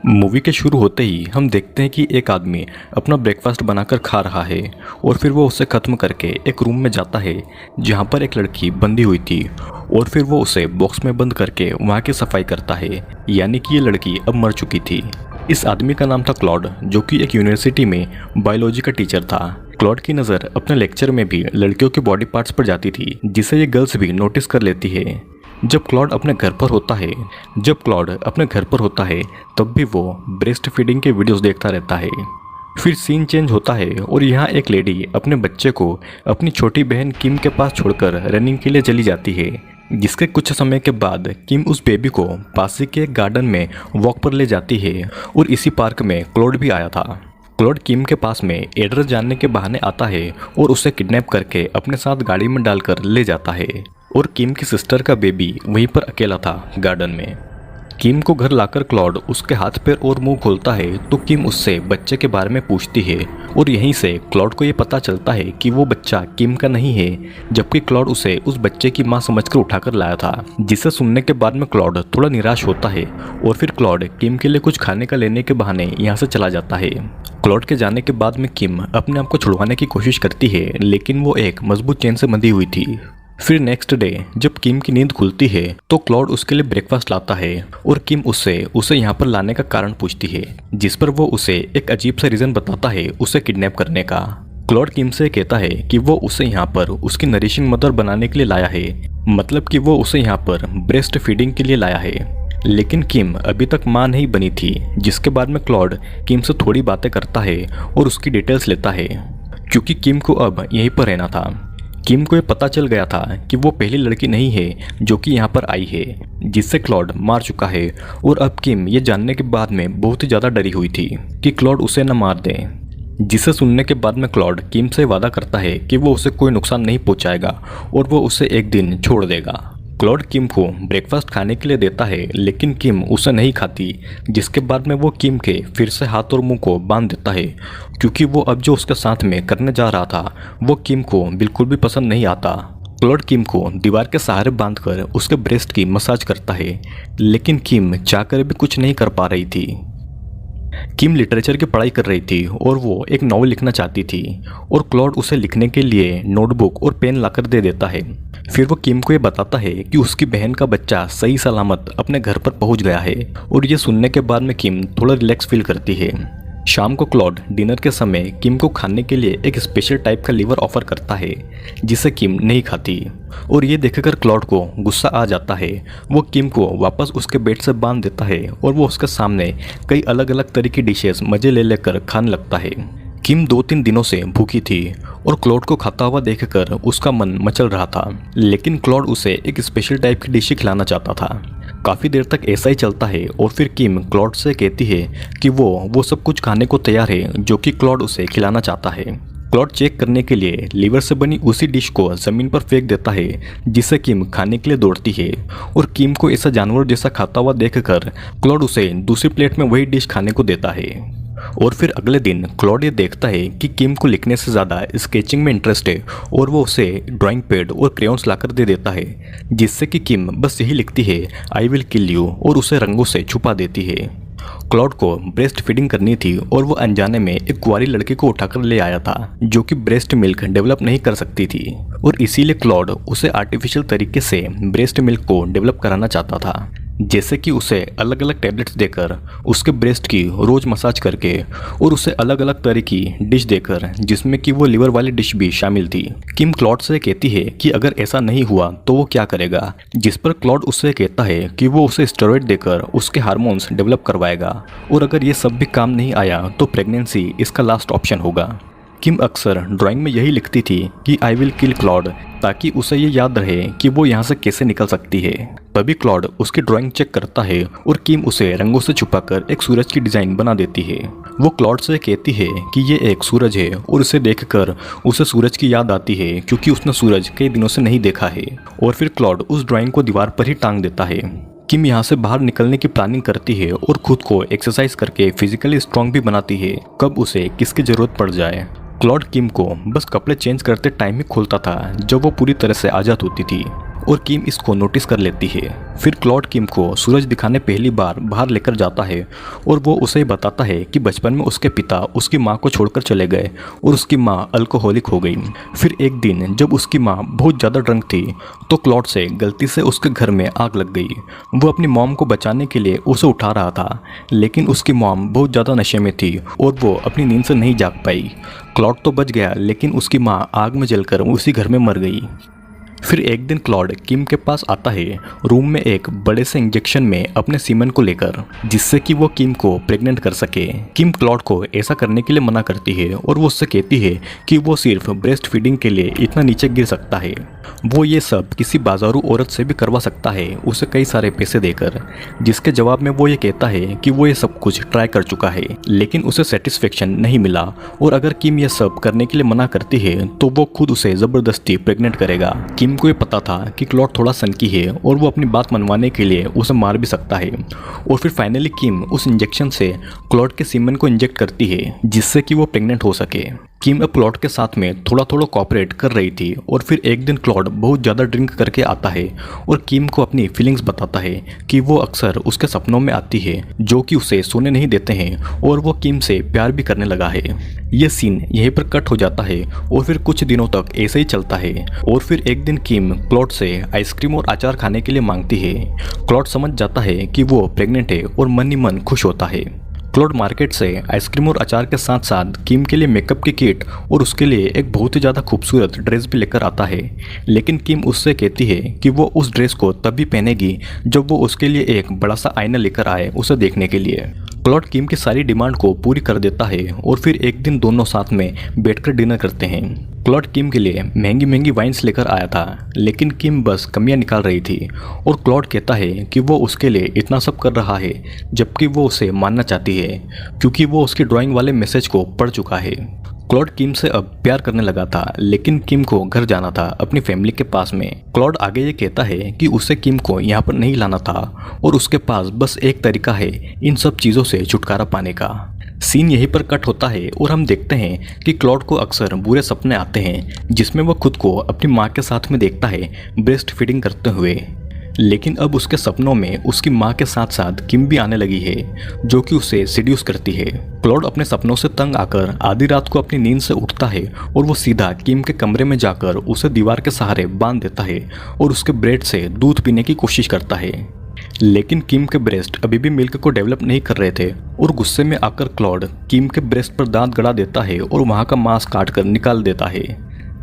Movie के शुरू होते ही हम देखते हैं कि एक आदमी अपना ब्रेकफास्ट बनाकर खा रहा है और फिर वो उसे ख़त्म करके एक रूम में जाता है जहाँ पर एक लड़की बंधी हुई थी और फिर वो उसे बॉक्स में बंद करके वहाँ की सफाई करता है। यानी कि ये लड़की अब मर चुकी थी। इस आदमी का नाम था क्लॉड, जो कि एक यूनिवर्सिटी में बायोलॉजी का टीचर था। क्लॉड की नज़र अपने लेक्चर में भी लड़कियों के बॉडी पार्ट्स पर जाती थी, जिसे ये गर्ल्स भी नोटिस कर लेती है। जब क्लॉड अपने घर पर होता है तब भी वो ब्रेस्ट फीडिंग के वीडियोस देखता रहता है। फिर सीन चेंज होता है और यहाँ एक लेडी अपने बच्चे को अपनी छोटी बहन किम के पास छोड़कर रनिंग के लिए चली जाती है, जिसके कुछ समय के बाद किम उस बेबी को पास ही के एक गार्डन में वॉक पर ले जाती है और इसी पार्क में क्लॉड भी आया था। क्लॉड किम के पास में एड्रेस जानने के बहाने आता है और उसे किडनैप करके अपने साथ गाड़ी में डालकर ले जाता है और किम की सिस्टर का बेबी वहीं पर अकेला था गार्डन में। किम को घर लाकर क्लॉड उसके हाथ पैर और मुंह खोलता है तो किम उससे बच्चे के बारे में पूछती है और यहीं से क्लॉड को ये पता चलता है कि वो बच्चा किम का नहीं है, जबकि क्लॉड उसे उस बच्चे की मां समझकर उठाकर लाया था। जिसे सुनने के बाद में क्लॉड थोड़ा निराश होता है और फिर क्लॉड किम के लिए कुछ खाने का लेने के बहाने यहाँ से चला जाता है। क्लॉड के जाने के बाद में किम अपने आप को छुड़वाने की कोशिश करती है, लेकिन वो एक मजबूत चेन से बंधी हुई थी। फिर नेक्स्ट डे जब किम की नींद खुलती है तो क्लॉड उसके लिए ब्रेकफास्ट लाता है और किम उसे यहाँ पर लाने का कारण पूछती है, जिस पर वो उसे एक अजीब सा रीजन बताता है उसे किडनैप करने का। क्लॉड किम से कहता है कि वो उसे यहाँ पर उसकी नरिशिंग मदर बनाने के लिए लाया है, मतलब कि वो उसे यहाँ पर ब्रेस्ट फीडिंग के लिए लाया है। लेकिन किम अभी तक मां नहीं बनी थी, जिसके बाद में क्लॉड किम से थोड़ी बातें करता है और उसकी डिटेल्स लेता है, क्योंकि किम को अब यहीं पर रहना था। किम को ये पता चल गया था कि वो पहली लड़की नहीं है जो कि यहाँ पर आई है, जिससे क्लॉड मार चुका है। और अब किम ये जानने के बाद में बहुत ही ज़्यादा डरी हुई थी कि क्लॉड उसे न मार दे। जिसे सुनने के बाद में क्लॉड किम से वादा करता है कि वो उसे कोई नुकसान नहीं पहुँचाएगा और वो उसे एक दिन छोड़ देगा। क्लॉड किम को ब्रेकफास्ट खाने के लिए देता है, लेकिन किम उसे नहीं खाती, जिसके बाद में वो किम के फिर से हाथ और मुंह को बांध देता है, क्योंकि वो अब जो उसके साथ में करने जा रहा था वो किम को बिल्कुल भी पसंद नहीं आता। क्लॉड किम को दीवार के सहारे बांधकर उसके ब्रेस्ट की मसाज करता है, लेकिन किम चाहकर भी कुछ नहीं कर पा रही थी। किम लिटरेचर की पढ़ाई कर रही थी और वो एक नॉवल लिखना चाहती थी और क्लॉड उसे लिखने के लिए नोटबुक और पेन लाकर दे देता है। फिर वो किम को ये बताता है कि उसकी बहन का बच्चा सही सलामत अपने घर पर पहुंच गया है और ये सुनने के बाद में किम थोड़ा रिलैक्स फील करती है। शाम को क्लॉड डिनर के समय किम को खाने के लिए एक स्पेशल टाइप का लीवर ऑफर करता है, जिसे किम नहीं खाती और ये देखकर क्लॉड को गुस्सा आ जाता है। वो किम को वापस उसके बेड से बांध देता है और वो उसके सामने कई अलग अलग तरह की डिशेस मजे ले लेकर खाने लगता है। किम 2-3 दिनों से भूखी थी और क्लॉड को खाता हुआ देखकर उसका मन मचल रहा था, लेकिन क्लॉड उसे एक स्पेशल टाइप की डिश खिलाना चाहता था। काफ़ी देर तक ऐसा ही चलता है और फिर किम क्लॉड से कहती है कि वो सब कुछ खाने को तैयार है जो कि क्लॉड उसे खिलाना चाहता है। क्लॉड चेक करने के लिए लीवर से बनी उसी डिश को ज़मीन पर फेंक देता है, जिसे किम खाने के लिए दौड़ती है और किम को ऐसा जानवर जैसा खाता हुआ देखकर क्लॉड उसे दूसरी प्लेट में वही डिश खाने को देता है। और फिर अगले दिन क्लॉड ये देखता है कि किम को लिखने से ज़्यादा स्केचिंग में इंटरेस्ट है और वो उसे ड्राइंग पैड और क्रेयॉन्स लाकर दे देता है, जिससे कि किम बस यही लिखती है आई विल किल यू और उसे रंगों से छुपा देती है। क्लॉड को ब्रेस्ट फीडिंग करनी थी और वो अनजाने में एक कुंवारी लड़की को उठाकर ले आया था जो कि ब्रेस्ट मिल्क डेवलप नहीं कर सकती थी और इसीलिए क्लॉड उसे आर्टिफिशियल तरीके से ब्रेस्ट मिल्क को डेवलप कराना चाहता था, जैसे कि उसे अलग अलग टैबलेट्स देकर उसके ब्रेस्ट की रोज मसाज करके और उसे अलग अलग तरह की डिश देकर, जिसमें कि वो लिवर वाली डिश भी शामिल थी। किम क्लॉड से कहती है कि अगर ऐसा नहीं हुआ तो वो क्या करेगा, जिस पर क्लॉड उससे कहता है कि वो उसे स्टेरॉइड देकर उसके हार्मोन्स डेवलप करवाएगा और अगर ये सब भी काम नहीं आया तो प्रेगनेंसी इसका लास्ट ऑप्शन होगा। किम अक्सर ड्राइंग में यही लिखती थी कि आई विल किल क्लॉड, ताकि उसे ये याद रहे कि वो यहाँ से कैसे निकल सकती है। तभी क्लॉड उसकी ड्राइंग चेक करता है और किम उसे रंगों से छुपाकर एक सूरज की डिजाइन बना देती है। वो क्लॉड से कहती है कि ये एक सूरज है और इसे देखकर उसे सूरज की याद आती है, क्योंकि उसने सूरज कई दिनों से नहीं देखा है। और फिर क्लॉड उस ड्राइंग को दीवार पर ही टांग देता है। किम यहाँ से बाहर निकलने की प्लानिंग करती है और खुद को एक्सरसाइज करके फिजिकली स्ट्रांग भी बनाती है, कब उसे किसकी जरूरत पड़ जाए। क्लॉड किम को बस कपड़े चेंज करते टाइम ही खोलता था जब वो पूरी तरह से आज़ाद होती थी और किम इसको नोटिस कर लेती है। फिर क्लॉड किम को सूरज दिखाने पहली बार बाहर लेकर जाता है और वो उसे बताता है कि बचपन में उसके पिता उसकी माँ को छोड़कर चले गए और उसकी माँ अल्कोहलिक हो गई। फिर एक दिन जब उसकी माँ बहुत ज़्यादा ड्रंक थी तो क्लॉड से गलती से उसके घर में आग लग गई। वो अपनी मॉम को बचाने के लिए उसे उठा रहा था, लेकिन उसकी मॉम बहुत ज़्यादा नशे में थी और वो अपनी नींद से नहीं जाग पाई। क्लॉड तो बच गया, लेकिन उसकी माँ आग में जलकर उसी घर में मर गई। फिर एक दिन क्लॉड किम के पास आता है रूम में एक बड़े से इंजेक्शन में अपने सीमन को लेकर, जिससे कि वो किम को प्रेग्नेंट कर सके। किम क्लॉड को ऐसा करने के लिए मना करती है और वो उससे कहती है कि वो सिर्फ ब्रेस्ट फीडिंग के लिए इतना नीचे गिर सकता है। वो ये सब किसी बाजारू औरत से भी करवा सकता है उसे कई सारे पैसे देकर, जिसके जवाब में वो ये कहता है कि वो ये सब कुछ ट्राई कर चुका है लेकिन उसे सेटिस्फेक्शन नहीं मिला और अगर किम ये सब करने के लिए मना करती है तो वो खुद उसे ज़बरदस्ती प्रेग्नेंट करेगा। किम को ये पता था कि क्लॉड थोड़ा सनकी है और वो अपनी बात मनवाने के लिए उसे मार भी सकता है। और फिर फाइनली किम उस इंजेक्शन से क्लॉड के सीमन को इंजेक्ट करती है जिससे कि वो प्रेग्नेंट हो सके। किम अब क्लॉड के साथ में थोड़ा थोड़ा कोऑपरेट कर रही थी और फिर एक दिन क्लॉड बहुत ज़्यादा ड्रिंक करके आता है और किम को अपनी फीलिंग्स बताता है कि वो अक्सर उसके सपनों में आती है जो कि उसे सोने नहीं देते हैं और वो किम से प्यार भी करने लगा है। ये सीन यहीं पर कट हो जाता है और फिर कुछ दिनों तक ऐसे ही चलता है और फिर एक दिन किम क्लॉड से आइसक्रीम और अचार खाने के लिए मांगती है। क्लॉड समझ जाता है कि वो प्रेग्नेंट है और मन ही मन खुश होता है। क्लॉड मार्केट से आइसक्रीम और अचार के साथ साथ किम के लिए मेकअप की किट और उसके लिए एक बहुत ही ज़्यादा खूबसूरत ड्रेस भी लेकर आता है, लेकिन किम उससे कहती है कि वो उस ड्रेस को तभी पहनेगी जब वो उसके लिए एक बड़ा सा आईना लेकर आए उसे देखने के लिए। क्लॉड किम की सारी डिमांड को पूरी कर देता है और फिर एक दिन दोनों साथ में बैठकर डिनर करते हैं। क्लॉड किम के लिए महंगी महंगी वाइन्स लेकर आया था, लेकिन किम बस कमियां निकाल रही थी और क्लॉड कहता है कि वो उसके लिए इतना सब कर रहा है जबकि वो उसे मानना चाहती है क्योंकि वो उसकी ड्राइंग वाले मैसेज को पढ़ चुका है। क्लॉड किम से अब प्यार करने लगा था, लेकिन किम को घर जाना था अपनी फैमिली के पास में। क्लॉड आगे ये कहता है कि उसे किम को यहाँ पर नहीं लाना था और उसके पास बस एक तरीका है इन सब चीज़ों से छुटकारा पाने का। सीन यहीं पर कट होता है और हम देखते हैं कि क्लॉड को अक्सर बुरे सपने आते हैं जिसमें वह खुद को अपनी माँ के साथ में देखता है ब्रेस्ट फीडिंग करते हुए, लेकिन अब उसके सपनों में उसकी माँ के साथ साथ किम भी आने लगी है जो कि उसे सिड्यूस करती है। क्लॉड अपने सपनों से तंग आकर आधी रात को अपनी नींद से उठता है और वो सीधा किम के कमरे में जाकर उसे दीवार के सहारे बांध देता है और उसके ब्रेड से दूध पीने की कोशिश करता है, लेकिन किम के ब्रेस्ट अभी भी मिल्क को डेवलप नहीं कर रहे थे और गुस्से में आकर क्लॉड किम के ब्रेस्ट पर दांत गड़ा देता है और वहाँ का मांस काट कर निकाल देता है,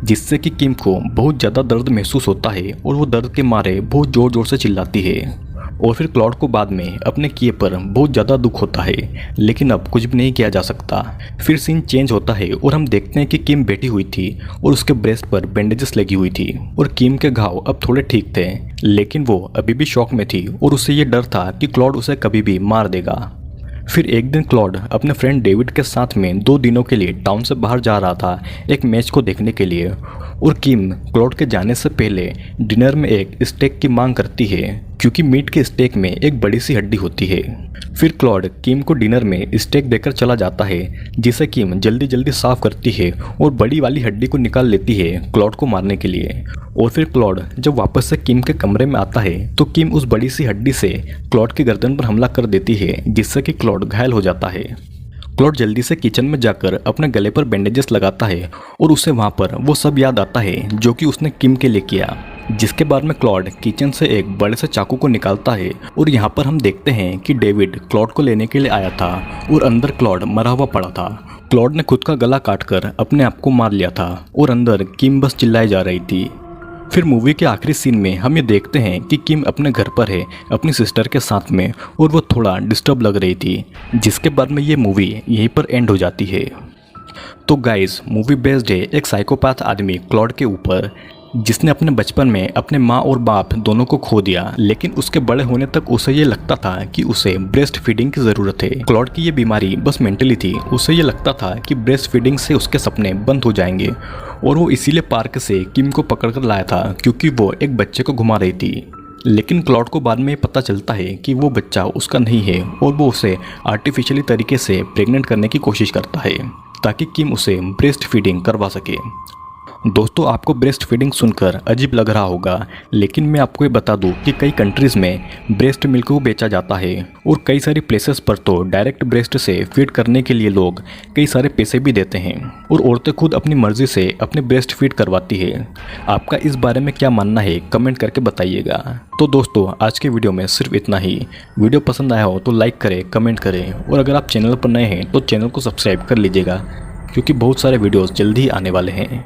जिससे कि किम को बहुत ज़्यादा दर्द महसूस होता है और वो दर्द के मारे बहुत ज़ोर ज़ोर से चिल्लाती है। और फिर क्लॉड को बाद में अपने किए पर बहुत ज़्यादा दुख होता है, लेकिन अब कुछ भी नहीं किया जा सकता। फिर सीन चेंज होता है और हम देखते हैं कि किम बैठी हुई थी और उसके ब्रेस्ट पर बैंडेजेस लगी हुई थी और किम के घाव अब थोड़े ठीक थे, लेकिन वो अभी भी शॉक में थी और उसे ये डर था कि क्लॉड उसे कभी भी मार देगा। फिर एक दिन क्लॉड अपने फ्रेंड डेविड के साथ में 2 दिनों के लिए टाउन से बाहर जा रहा था एक मैच को देखने के लिए और किम क्लॉड के जाने से पहले डिनर में एक स्टेक की मांग करती है क्योंकि मीट के स्टेक में एक बड़ी सी हड्डी होती है। फिर क्लॉड किम को डिनर में स्टेक देकर चला जाता है जिसे किम जल्दी जल्दी साफ करती है और बड़ी वाली हड्डी को निकाल लेती है क्लॉड को मारने के लिए। और फिर क्लॉड जब वापस से किम के कमरे में आता है तो किम उस बड़ी सी हड्डी से क्लॉड के गर्दन पर हमला कर देती है जिससे कि क्लॉड घायल हो जाता है। क्लॉड जल्दी से किचन में जाकर अपने गले पर बैंडेजेस लगाता है और उसे वहाँ पर वो सब याद आता है जो कि उसने किम के लिए किया, जिसके बाद में क्लॉड किचन से एक बड़े से चाकू को निकालता है और यहाँ पर हम देखते हैं कि डेविड क्लॉड को लेने के लिए आया था और अंदर क्लॉड मरा हुआ पड़ा था। क्लॉड ने खुद का गला काटकर अपने आप को मार लिया था और अंदर किम बस चिल्लाई जा रही थी। फिर मूवी के आखिरी सीन में हम ये देखते हैं कि किम अपने घर पर है अपनी सिस्टर के साथ में और वो थोड़ा डिस्टर्ब लग रही थी, जिसके बाद में ये मूवी यहीं पर एंड हो जाती है। तो गाइस, मूवी बेस्ड है एक साइकोपैथ आदमी क्लॉड के ऊपर जिसने अपने बचपन में अपने माँ और बाप दोनों को खो दिया, लेकिन उसके बड़े होने तक उसे ये लगता था कि उसे ब्रेस्ट फीडिंग की ज़रूरत है। क्लॉड की ये बीमारी बस मेंटली थी, उसे ये लगता था कि ब्रेस्ट फीडिंग से उसके सपने बंद हो जाएंगे और वो इसीलिए पार्क से किम को पकड़कर लाया था क्योंकि वो एक बच्चे को घुमा रही थी। लेकिन क्लॉड को बाद में पता चलता है कि वो बच्चा उसका नहीं है और वो उसे आर्टिफिशियली तरीके से प्रेग्नेंट करने की कोशिश करता है ताकि किम उसे ब्रेस्ट फीडिंग करवा सके। दोस्तों आपको ब्रेस्ट फीडिंग सुनकर अजीब लग रहा होगा, लेकिन मैं आपको ये बता दूं कि कई कंट्रीज़ में ब्रेस्ट मिल्क को बेचा जाता है और कई सारी प्लेसेस पर तो डायरेक्ट ब्रेस्ट से फीड करने के लिए लोग कई सारे पैसे भी देते हैं और औरतें खुद अपनी मर्जी से अपने ब्रेस्ट फीड करवाती है। आपका इस बारे में क्या मानना है कमेंट करके बताइएगा। तो दोस्तों आज के वीडियो में सिर्फ इतना ही। वीडियो पसंद आया हो तो लाइक करें, कमेंट करें और अगर आप चैनल पर नए हैं तो चैनल को सब्सक्राइब कर लीजिएगा, क्योंकि बहुत सारे वीडियोस जल्दी ही आने वाले हैं।